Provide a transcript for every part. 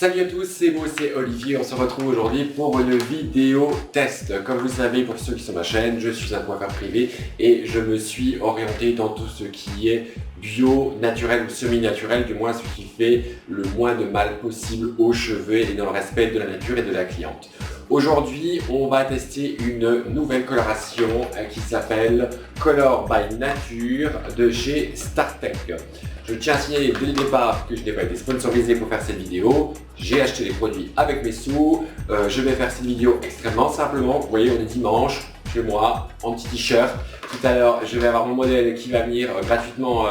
Salut à tous, c'est moi, c'est Olivier. On se retrouve aujourd'hui pour une vidéo test. Comme vous le savez, pour ceux qui sont ma chaîne, je suis un coiffeur privé et je me suis orienté dans tout ce qui est bio, naturel ou semi-naturel, du moins ce qui fait le moins de mal possible aux cheveux et dans le respect de la nature et de la cliente. Aujourd'hui, on va tester une nouvelle coloration qui s'appelle Color by Nature de chez StarTech. Je tiens à signaler dès le départ que je n'ai pas été sponsorisé pour faire cette vidéo. J'ai acheté les produits avec mes sous. Je vais faire cette vidéo extrêmement simplement. Vous voyez, on est dimanche, chez moi, en petit t-shirt. Tout à l'heure, je vais avoir mon modèle qui va venir gratuitement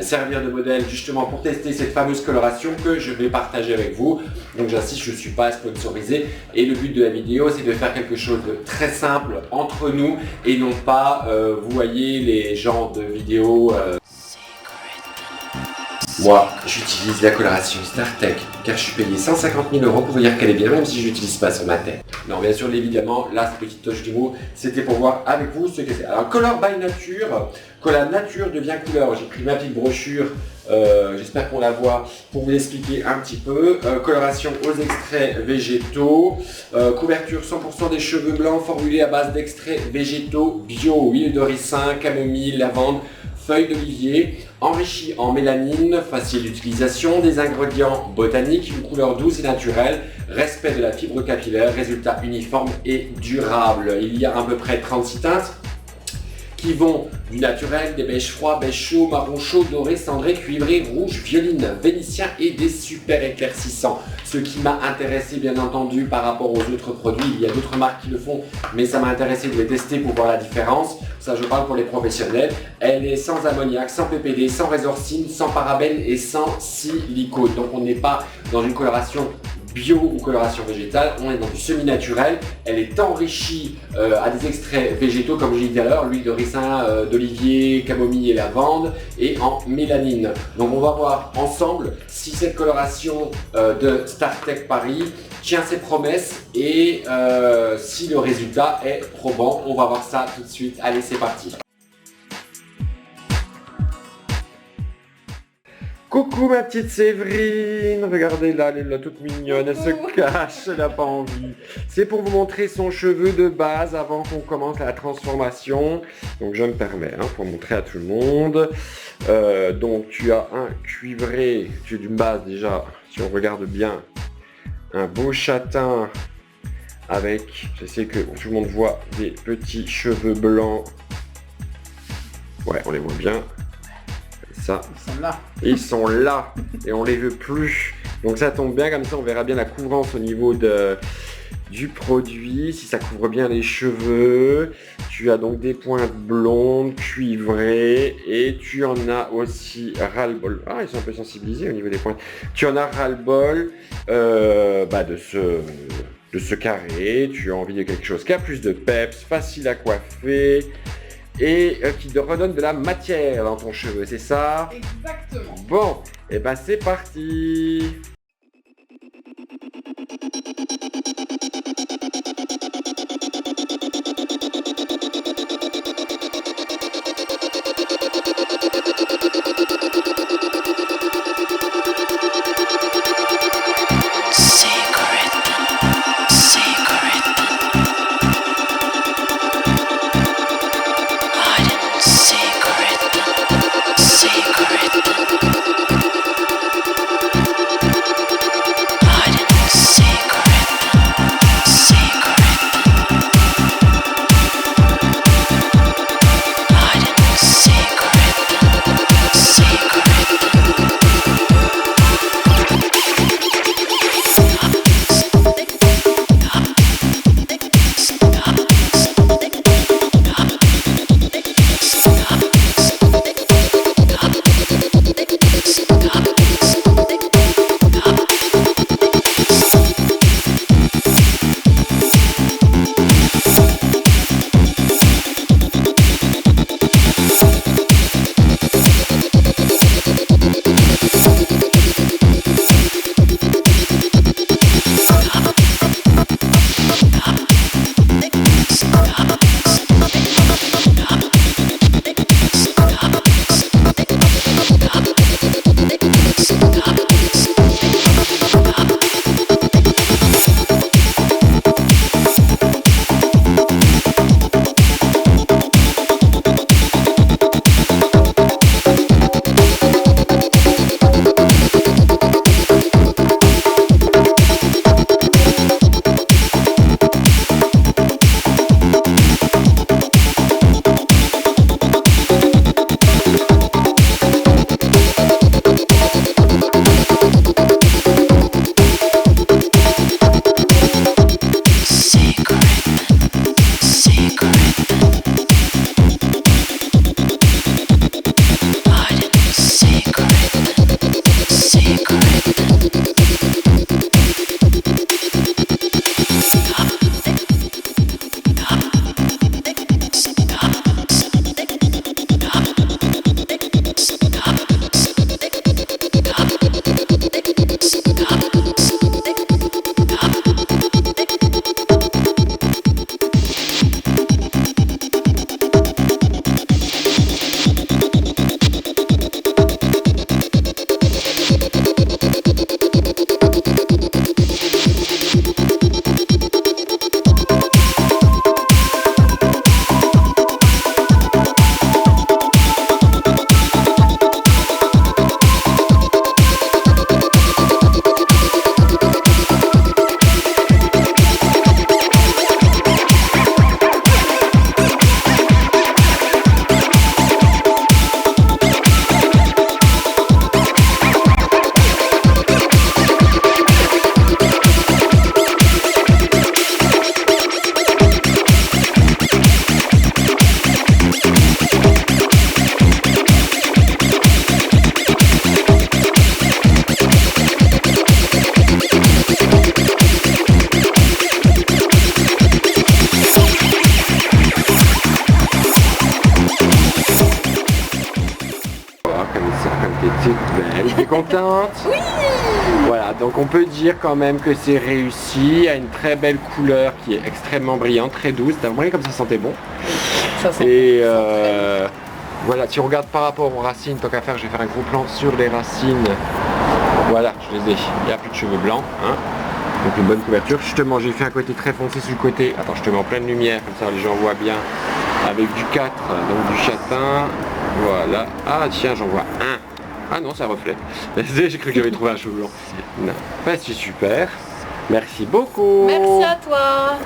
servir de modèle justement pour tester cette fameuse coloration que je vais partager avec vous. Donc j'insiste, je ne suis pas sponsorisé et le but de la vidéo, c'est de faire quelque chose de très simple entre nous et non pas, vous voyez, les genres de vidéos... Moi, j'utilise la coloration StarTech car je suis payé 150 000 € pour vous dire qu'elle est bien, même si je l'utilise pas sur ma tête. Non, bien sûr, évidemment, là, cette petite touche d'humour, c'était pour voir avec vous ce que c'est. Alors, Color by Nature, que la nature devient couleur. J'ai pris ma petite brochure, j'espère qu'on la voit, pour vous expliquer un petit peu. Coloration aux extraits végétaux, couverture 100% des cheveux blancs formulée à base d'extraits végétaux bio, huile de ricin, camomille, lavande, feuilles d'olivier, enrichi en mélanine, facile d'utilisation, des ingrédients botaniques, une couleur douce et naturelle, respect de la fibre capillaire, résultat uniforme et durable. Il y a à peu près 36 teintes qui vont du naturel, des beiges froids, beige chaud, marron chaud, doré, cendré, cuivré, rouge, violine, vénitien et des super éclaircissants. Ce qui m'a intéressé bien entendu par rapport aux autres produits, il y a d'autres marques qui le font, mais ça m'a intéressé de les tester pour voir la différence. Ça, je parle pour les professionnels. Elle est sans ammoniac, sans PPD, sans résorcine, sans parabènes et sans silicone. Donc on n'est pas dans une coloration bio ou coloration végétale, on est dans du semi-naturel. Elle est enrichie à des extraits végétaux, comme je l'ai dit tout à l'heure, l'huile de ricin, d'olivier, camomille et lavande, et en mélanine. Donc on va voir ensemble si cette coloration de StarTech Paris tient ses promesses et si le résultat est probant. On va voir ça tout de suite. Allez, c'est parti. Coucou ma petite Séverine, regardez là, elle est là toute mignonne, elle se cache, elle n'a pas envie. C'est pour vous montrer son cheveu de base avant qu'on commence la transformation. Donc je me permets, pour montrer à tout le monde. Donc tu as un cuivré, tu es d'une base déjà, si on regarde bien, un beau châtain avec, je sais que tout le monde voit des petits cheveux blancs. Ouais, on les voit bien. Ça. Ils sont là. Ils sont là et on les veut plus. Donc ça tombe bien, comme ça on verra bien la couvrance au niveau du produit, si ça couvre bien les cheveux. Tu as donc des pointes blondes, cuivrées et tu en as aussi ras-le-bol. Ah, ils sont un peu sensibilisés au niveau des pointes. Tu en as ras-le-bol de ce carré. Tu as envie de quelque chose qui a plus de peps, facile à coiffer. Et qui te redonne de la matière dans ton cheveu, c'est ça? Exactement. Bon, et ben c'est parti. toute belle. Tu es contente? Oui. Voilà, donc on peut dire quand même que c'est réussi. Il y a une très belle couleur qui est extrêmement brillante, très douce. T'as remarqué comme ça sentait bon? Ça sent Et voilà, si on regarde par rapport aux racines, tant qu'à faire, je vais faire un gros plan sur les racines. Voilà, je les ai. Il n'y a plus de cheveux blancs. Hein. Donc une bonne couverture. Justement, j'ai fait un côté très foncé sur le côté. Attends, je te mets en pleine lumière, comme ça les gens voient bien. Avec du 4, donc du châtain. Voilà. Ah tiens, j'en vois un. Ah non, c'est un reflet. J'ai cru que j'avais trouvé un cheveu blanc. Non. Bah, c'est super. Merci beaucoup. Merci à toi.